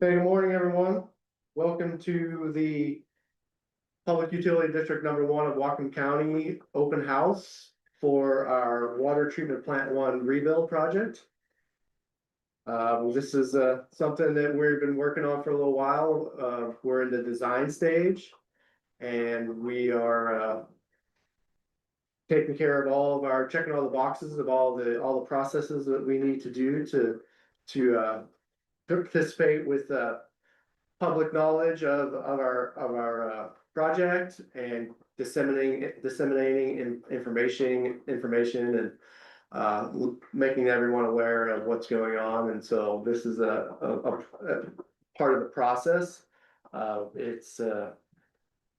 Hey, good morning, everyone. Welcome to the Public Utility District Number 1 of Whatcom County open house for our water treatment plant 1 rebuild project. This is something that we've been working on for a little while. We're in the design stage, and we are taking care of checking all the boxes of all the processes that we need to do to participate with public knowledge of our project and disseminating information and making everyone aware of what's going on. And so this is a part of the process. It's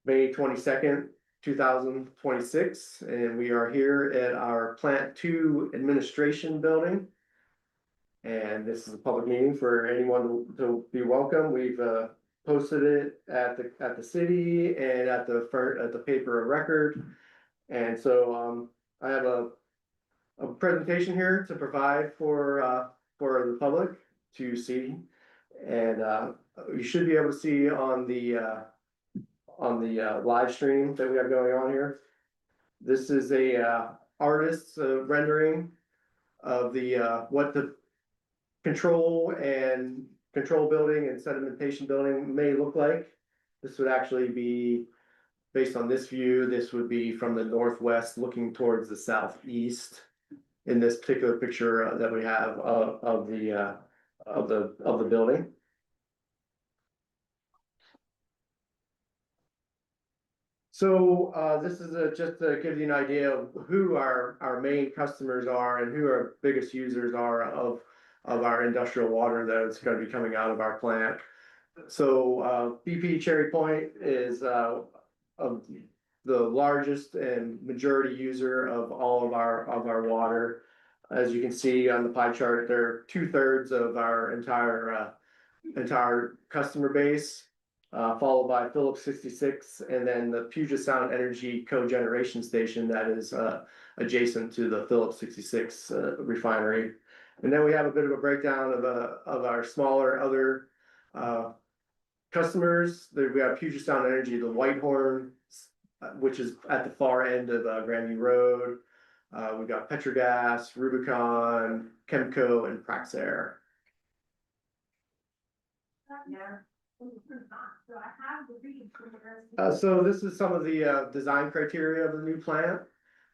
May 22nd, 2026, and we are here at our Plant 2 Administration Building. And this is a public meeting for anyone to be welcome. We've posted it at the city and at the paper of record. And so I have a presentation here to provide for the public to see, and you should be able to see on the live stream that we have going on here. This is a artist's rendering of the what the control building and sedimentation building may look like. This would actually be based on this view. This would be from the northwest looking towards the southeast in this particular picture that we have of the building. So this is just to give you an idea of who our main customers are and who our biggest users are of our industrial water that's going to be coming out of our plant. So BP Cherry Point is the largest and majority user of all of our water. As you can see on the pie chart, they're 2/3 of our entire customer base, followed by Phillips 66, and then the Puget Sound Energy cogeneration station that is adjacent to the Phillips 66 refinery. And then we have a bit of a breakdown of our smaller other customers. We have Puget Sound Energy, the Whitehorn, which is at the far end of Grandview Road. We've got Petrogas, Rubicon, Chemco, and Praxair. So this is some of the design criteria of the new plant.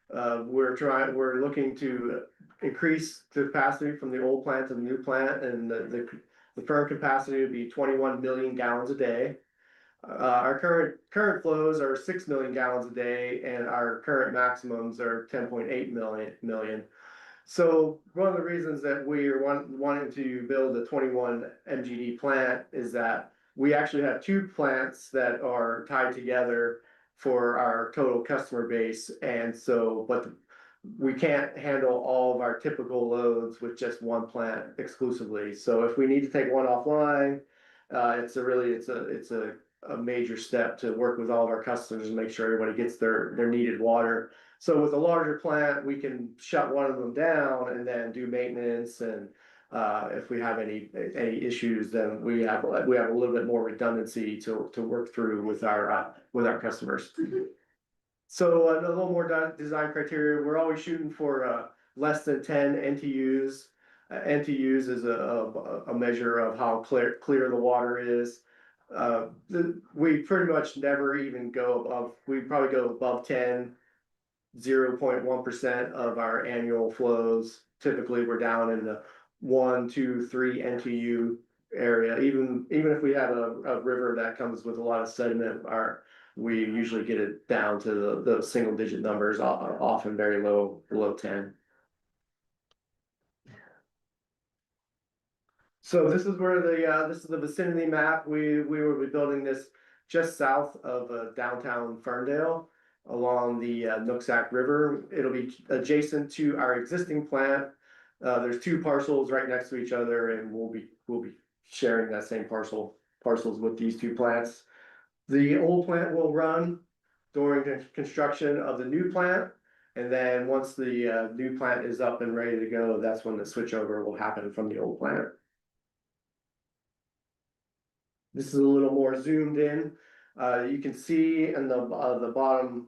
We're looking to increase the capacity from the old plant to the new plant, and the current capacity would be 21 million gallons a day. Our current flows are 6 million gallons a day, and our current maximums are 10.8 million. So one of the reasons that we are wanting to build a 21 MGD plant is that we actually have two plants that are tied together for our total customer base, and so but we can't handle all of our typical loads with just one plant exclusively. So if we need to take one offline, it's a major step to work with all of our customers and make sure everybody gets their needed water. So with a larger plant, we can shut one of them down and then do maintenance, and if we have any issues, then we have a little bit more redundancy to work through with our customers. So a little more design criteria. We're always shooting for less than 10 NTUs. NTUs is a measure of how clear the water is. We pretty much never even go above. We probably go above 10. 0.1% of our annual flows. Typically, we're down in the 1, 2, 3 NTU area. Even if we have a river that comes with a lot of sediment, we usually get it down to the single digit numbers, often very low, below 10. So this is where this is the vicinity map. We will be building this just south of downtown Ferndale, along the Nooksack River. It'll be adjacent to our existing plant. There's two parcels right next to each other, and we'll be sharing that same parcels with these two plants. The old plant will run during the construction of the new plant, and then once the new plant is up and ready to go, that's when the switchover will happen from the old plant. This is a little more zoomed in. You can see in the bottom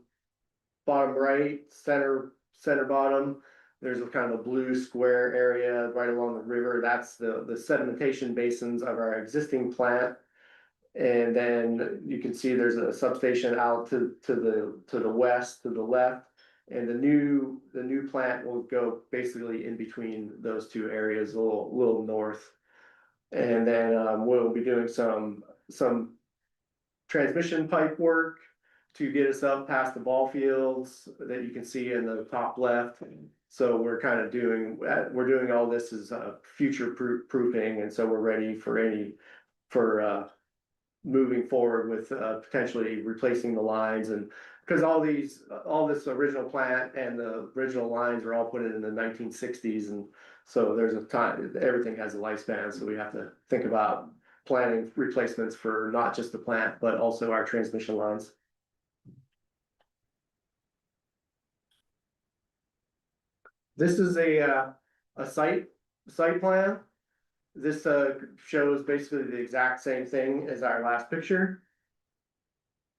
right, center bottom, there's a kind of a blue square area right along the river. That's the sedimentation basins of our existing plant. And then you can see there's a substation out to the west, to the left. And the new plant will go basically in between those two areas, a little north. And then we'll be doing some transmission pipe work to get us up past the ball fields that you can see in the top left. So we're kind of we're doing all this as future proofing, and so we're ready for moving forward with potentially replacing the lines. And because all this original plant and the original lines were all put in the 1960s, and so there's a time, everything has a lifespan, so we have to think about planning replacements for not just the plant, but also our transmission lines. This is a site plan. This shows basically the exact same thing as our last picture,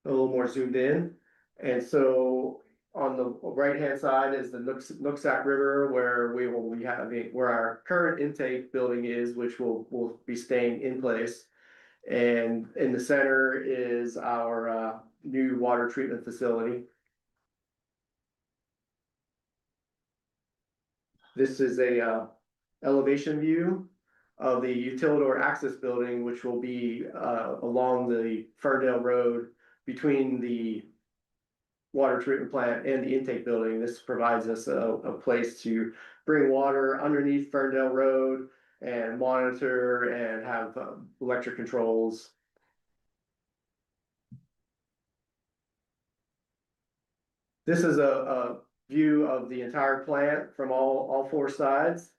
a little more zoomed in. And so on the right-hand side is the Nooksack River, where we will be having, where our current intake building is, which will be staying in place. And in the center is our new water treatment facility. This is a elevation view of the Utilidor Access Building, which will be along the Ferndale Road between the water treatment plant and the intake building. This provides us a place to bring water underneath Ferndale Road and monitor and have electric controls. This is a view of the entire plant from all four sides.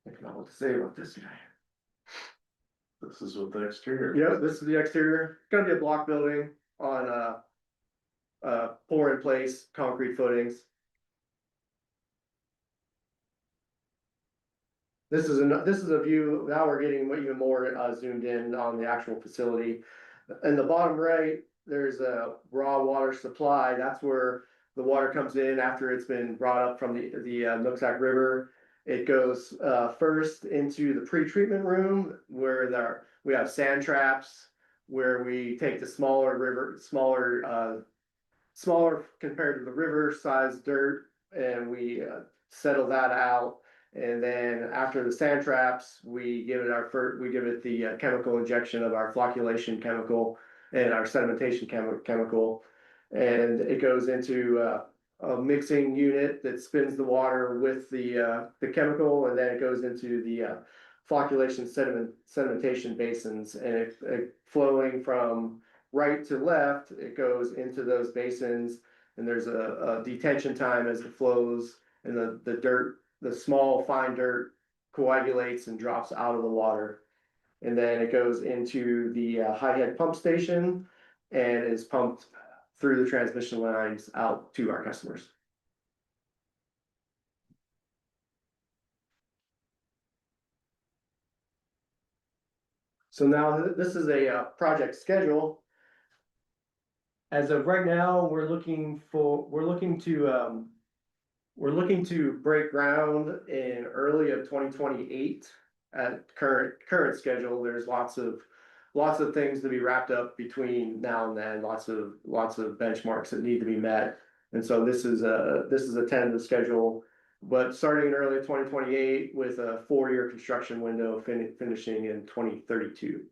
I don't know what to say about this guy. This is what the exterior. Yeah, this is the exterior. It's gonna be a block building on pour in place concrete footings. This is a view. Now we're getting even more zoomed in on the actual facility. In the bottom right, there's a raw water supply. That's where the water comes in after it's been brought up from the Nooksack River. It goes first into the pre-treatment room where we have sand traps, where we take the smaller compared to the river size dirt, and we settle that out. And then after the sand traps, we give it the chemical injection of our flocculation chemical and our sedimentation chemical, and it goes into a mixing unit that spins the water with the chemical, and then it goes into the flocculation sedimentation basins, and it flowing from right to left, it goes into those basins, and there's a detention time as it flows, and the small fine dirt coagulates and drops out of the water. And then it goes into the high head pump station and is pumped through the transmission lines out to our customers. So now this is a project schedule. As of right now, we're looking to break ground in early of 2028 at current schedule. There's lots of things to be wrapped up between now and then, lots of benchmarks that need to be met. And so this is a tentative schedule, but starting in early 2028 with a 4-year construction window finishing in 2032.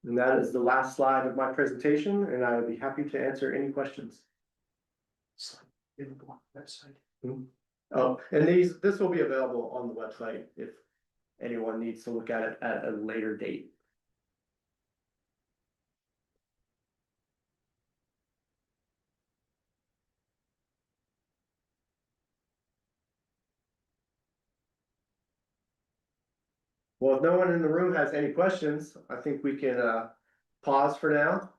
And that is the last slide of my presentation, and I would be happy to answer any questions. Oh, and this will be available on the website if anyone needs to look at it at a later date. Well, if no one in the room has any questions, I think we can pause for now.